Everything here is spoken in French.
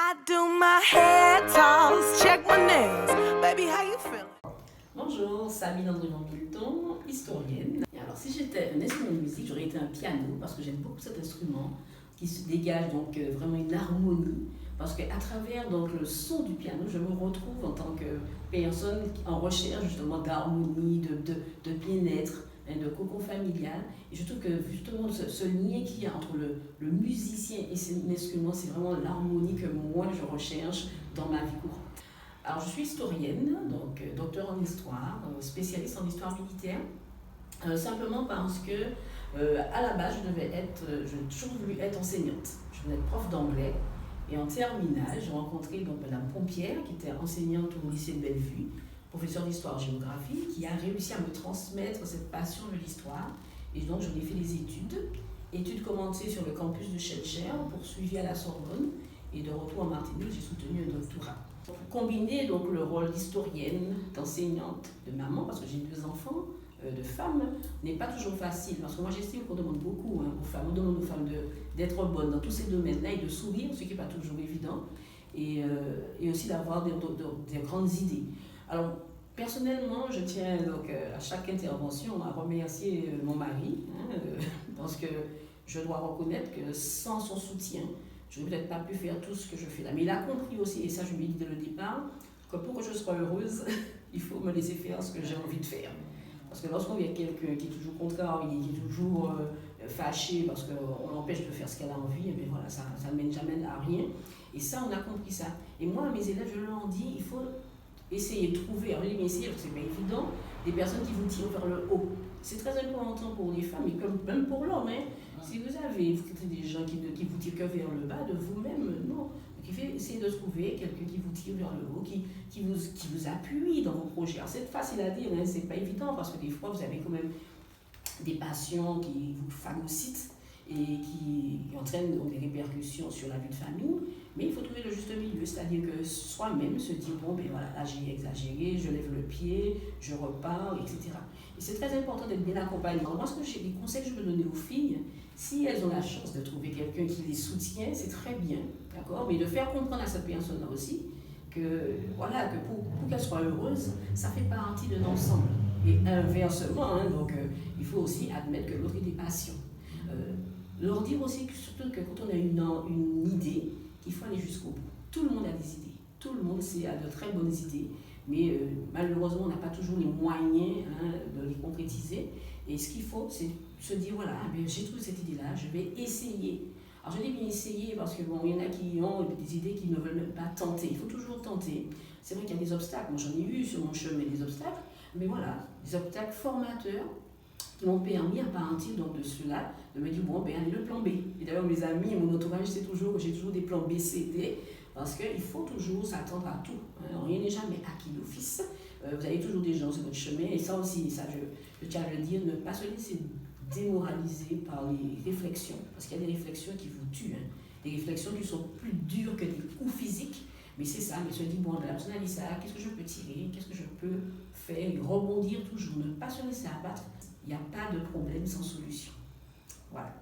I do my hair toss, check my nails. Baby, how you feeling? Bonjour, Sabine André-Milton, historienne. Et alors, si j'étais un instrument de musique, j'aurais été un piano parce que j'aime beaucoup cet instrument qui se dégage donc vraiment une harmonie. Parce qu'à travers donc, le son du piano, je me retrouve en tant que personne en recherche justement d'harmonie, de bien-être, de cocon familial. Et je trouve que justement ce lien qu'il y a entre le musicien et son instrument, c'est vraiment l'harmonie que moi je recherche dans ma vie courante. Alors je suis historienne, donc docteur en histoire, spécialiste en histoire militaire, simplement parce que à la base j'ai toujours voulu être enseignante. Je voulais être prof d'anglais. Et en terminale, j'ai rencontré donc Madame Pompière, qui était enseignante au lycée de Bellevue, professeure d'histoire-géographie, qui a réussi à me transmettre cette passion de l'histoire. Et donc j'en ai fait des études commencées sur le campus de Schœlcher, poursuivies à la Sorbonne, et de retour en Martinique, j'ai soutenu un doctorat. Combiner donc le rôle d'historienne, d'enseignante, de maman, parce que j'ai 2 enfants, de femmes, n'est pas toujours facile. Parce que moi j'estime qu'on demande beaucoup aux femmes. On demande aux femmes d'être bonnes dans tous ces domaines-là et de sourire, ce qui n'est pas toujours évident, et aussi d'avoir des grandes idées. Alors, personnellement, je tiens donc à chaque intervention à remercier mon mari, parce que je dois reconnaître que sans son soutien, je n'aurais peut-être pas pu faire tout ce que je fais là. Mais il a compris aussi, et ça je lui ai dit dès le départ, que pour que je sois heureuse, il faut me laisser faire ce que j'ai envie de faire. Parce que lorsqu'on vient quelqu'un qui est toujours contrarié, qui est toujours fâché parce qu'on l'empêche de faire ce qu'elle a envie, et bien voilà, ça ne mène jamais à rien. Et ça, on a compris ça. Et moi, à mes élèves, je leur dis, il faut essayer de trouver, alors mais essayer, c'est pas évident, des personnes qui vous tirent vers le haut. C'est très important pour les femmes, et comme même pour l'homme. Si vous avez des gens qui vous tirent que vers le bas, de vous-même, non. Donc il faut essayer de trouver quelqu'un qui vous tire vers le haut, qui vous appuie dans vos projets. Alors c'est facile à dire, c'est pas évident, parce que des fois vous avez quand même des passions qui vous phagocytent et qui entraînent donc des répercussions sur la vie de famille, mais il faut trouver le juste milieu, c'est-à-dire que soi-même se dire, bon, ben voilà, là j'ai exagéré, je lève le pied, je repars, etc. Et c'est très important d'être bien accompagné. Alors moi, les conseils que je veux donner aux filles, si elles ont la chance de trouver quelqu'un qui les soutient, c'est très bien, d'accord, mais de faire comprendre à cette personne-là aussi que, voilà, que pour qu'elle soit heureuse, ça fait partie d'un ensemble. Et inversement, donc il faut aussi admettre que l'autre est des passions. Leur dire aussi que, surtout que quand on a une idée, qu'il faut aller jusqu'au bout. Tout le monde a des idées, tout le monde a de très bonnes idées, mais malheureusement on n'a pas toujours les moyens de les concrétiser. Et ce qu'il faut, c'est se dire, voilà, j'ai trouvé cette idée-là, je vais essayer. Alors je dis bien essayer parce que bon, il y en a qui ont des idées qui ne veulent même pas tenter. Il faut toujours tenter. C'est vrai qu'il y a des obstacles, moi j'en ai eu sur mon chemin des obstacles, mais voilà, des obstacles formateurs qui m'ont permis à partir donc, de cela, de me dire, bon, ben allez, le plan B. Et d'ailleurs, mes amis, mon entourage, j'ai toujours des plans B, C, D, parce qu'il faut toujours s'attendre à tout. Rien n'est jamais acquis d'office. Vous avez toujours des gens sur votre chemin, et ça aussi, ça, je tiens à le dire, ne pas se laisser démoraliser par les réflexions, parce qu'il y a des réflexions qui vous tuent, des réflexions qui sont plus dures que des coups physiques. Mais c'est ça, mais se dire, bon, la personne a dit ça, qu'est-ce que je peux tirer, qu'est-ce que je peux faire, et rebondir toujours, ne pas se laisser abattre. Il n'y a pas de problème sans solution. Voilà.